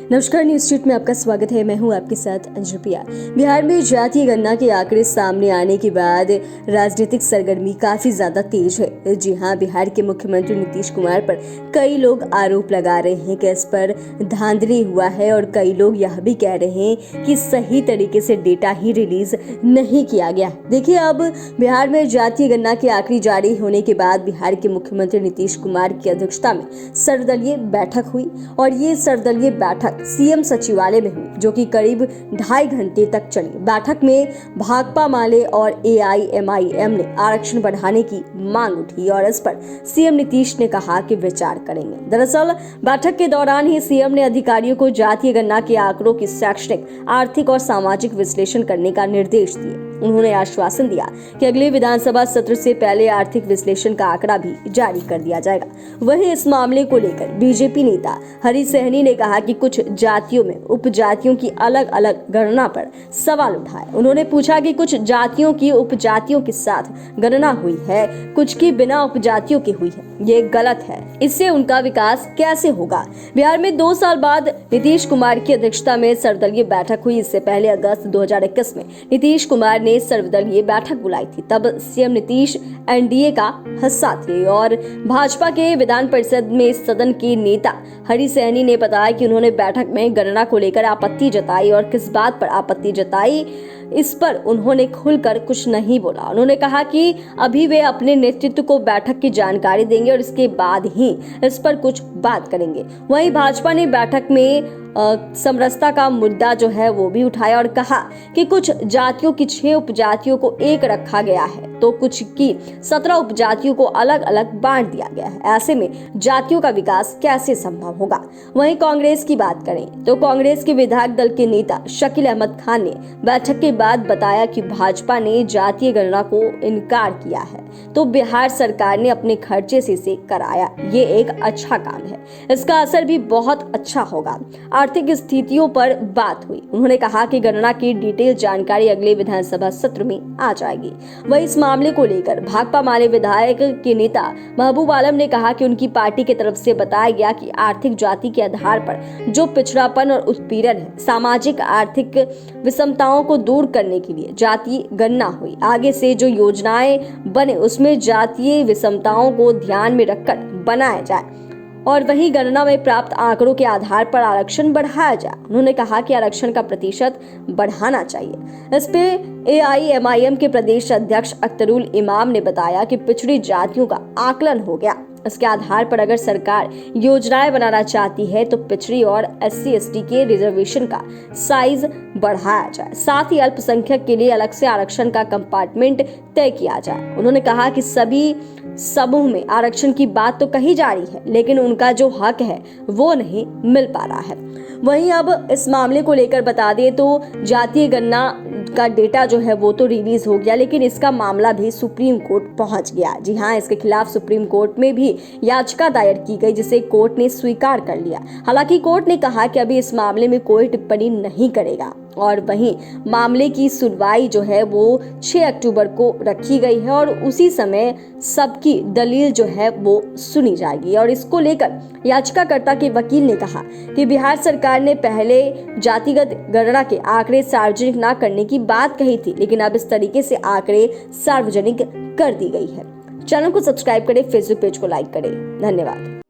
नमस्कार, news street में आपका स्वागत है। मैं हूं आपके साथ अंजू पिया। बिहार में जातीय गणना के आंकड़े सामने आने के बाद राजनीतिक सरगर्मी काफी ज्यादा तेज है। जी हां, बिहार के मुख्यमंत्री नीतीश कुमार पर कई लोग आरोप लगा रहे हैं कि इस पर धांधली हुआ है और कई लोग यह भी कह रहे हैं कि सही तरीके से डेटा ही रिलीज नहीं किया गया। देखिए, अब बिहार में जातीय गणना के आंकड़े जारी होने के बाद बिहार के मुख्यमंत्री नीतीश कुमार की अध्यक्षता में सर्वदलीय बैठक हुई और ये सर्वदलीय बैठक सीएम सचिवालय में हुई, जो कि करीब 2.5 घंटे तक चली। बैठक में भाकपा माले और एआईएमआईएम ने आरक्षण बढ़ाने की मांग उठी और इस पर सीएम नीतीश ने कहा कि विचार करेंगे। दरअसल बैठक के दौरान ही सीएम ने अधिकारियों को जातीय गणना के आंकड़ों की शैक्षणिक, आर्थिक और सामाजिक विश्लेषण करने का निर्देश दिए। उन्होंने आश्वासन दिया कि अगले विधानसभा सत्र से पहले आर्थिक विश्लेषण का आंकड़ा भी जारी कर दिया जाएगा। वहीं इस मामले को लेकर बीजेपी नेता हरी सहनी ने कहा कि कुछ जातियों में उपजातियों की अलग अलग गणना पर सवाल उठाए। उन्होंने पूछा कि कुछ जातियों की उपजातियों के साथ गणना हुई है, कुछ की बिना उपजातियों की हुई है। ये गलत है, इससे उनका विकास कैसे होगा। बिहार में 2 साल बाद नीतीश कुमार की अध्यक्षता में सर्वदलीय बैठक हुई। इससे पहले अगस्त 2021 में नीतीश कुमार ने सर्वदलीय बैठक बुलाई थी। तब सीएम नीतीश एनडीए का हिस्सा थे और भाजपा के विधान परिषद में सदन के नेता हरी सहनी ने बताया कि उन्होंने बैठक में गणना को लेकर आपत्ति जताई और किस बात पर आपत्ति जताई, इस पर उन्होंने खुलकर कुछ नहीं बोला। उन्होंने कहा कि अभी वे अपने नेतृत्व को बैठक की जानकारी देंगे और इसके बाद ही इस पर कुछ बात करेंगे। वहीं भाजपा ने बैठक में समरसता का मुद्दा जो है वो भी उठाया और कहा कि कुछ जातियों की 6 उपजातियों को एक रखा गया है तो कुछ की 17 उपजातियों को अलग अलग बांट दिया गया है। ऐसे में जातियों का विकास कैसे संभव होगा। वहीं कांग्रेस की बात करें तो कांग्रेस के विधायक दल के नेता शकील अहमद खान ने बैठक के बाद बताया कि भाजपा ने जातीय गणना को इनकार किया है तो बिहार सरकार ने अपने खर्चे से इसे कराया। ये एक अच्छा काम है, इसका असर भी बहुत अच्छा होगा। आर्थिक स्थितियों पर बात हुई। उन्होंने कहा कि गणना की डिटेल जानकारी अगले विधानसभा सत्र में आ जाएगी। वहीं इस मामले को लेकर भाकपा माले विधायक के नेता महबूब आलम ने कहा कि उनकी पार्टी की तरफ से बताया गया कि आर्थिक जाति के आधार पर जो पिछड़ापन और उत्पीड़न है, सामाजिक आर्थिक विषमताओं को दूर करने के लिए जातीय गणना हुई। आगे से जो योजनाएं बने उसमें जातीय विषमताओं को ध्यान में रखकर बनाया जाए और वही गणना में प्राप्त आंकड़ों के आधार पर आरक्षण बढ़ाया जाए। उन्होंने कहा कि आरक्षण का प्रतिशत बढ़ाना चाहिए। इस पे एआईएमआईएम के प्रदेश अध्यक्ष अख्तरुल इमाम ने बताया कि पिछड़ी जातियों का आकलन हो गया। इसके आधार पर अगर सरकार योजनाएं बनाना चाहती है तो पिछड़ी और SC/ST के रिजर्वेशन का साइज बढ़ाया जाए। साथ ही अल्पसंख्यक के लिए अलग से आरक्षण का कंपार्टमेंट तय किया जाए। उन्होंने कहा कि सभी समूह में आरक्षण की बात तो कही जा रही है, लेकिन उनका जो हक है वो नहीं मिल पा रहा है। वहीं अब इस मामले को लेकर बता दें तो जातीय गणना का डेटा जो है वो तो रिलीज हो गया, लेकिन इसका मामला भी सुप्रीम कोर्ट पहुंच गया। जी हां, इसके खिलाफ सुप्रीम कोर्ट में भी याचिका दायर की गई, जिसे कोर्ट ने स्वीकार कर लिया। हालांकि कोर्ट ने कहा कि अभी इस मामले में कोई टिप्पणी नहीं करेगा और वहीं मामले की सुनवाई जो है वो 6 अक्टूबर को रखी गई है और उसी समय सबकी दलील जो है वो सुनी जाएगी। और इसको लेकर याचिकाकर्ता के वकील ने कहा कि बिहार सरकार ने पहले जातिगत गणना के आंकड़े सार्वजनिक न करने की बात कही थी, लेकिन अब इस तरीके से आंकड़े सार्वजनिक कर दी गई है। चैनल को सब्सक्राइब करें, फेसबुक पेज को लाइक करें। धन्यवाद।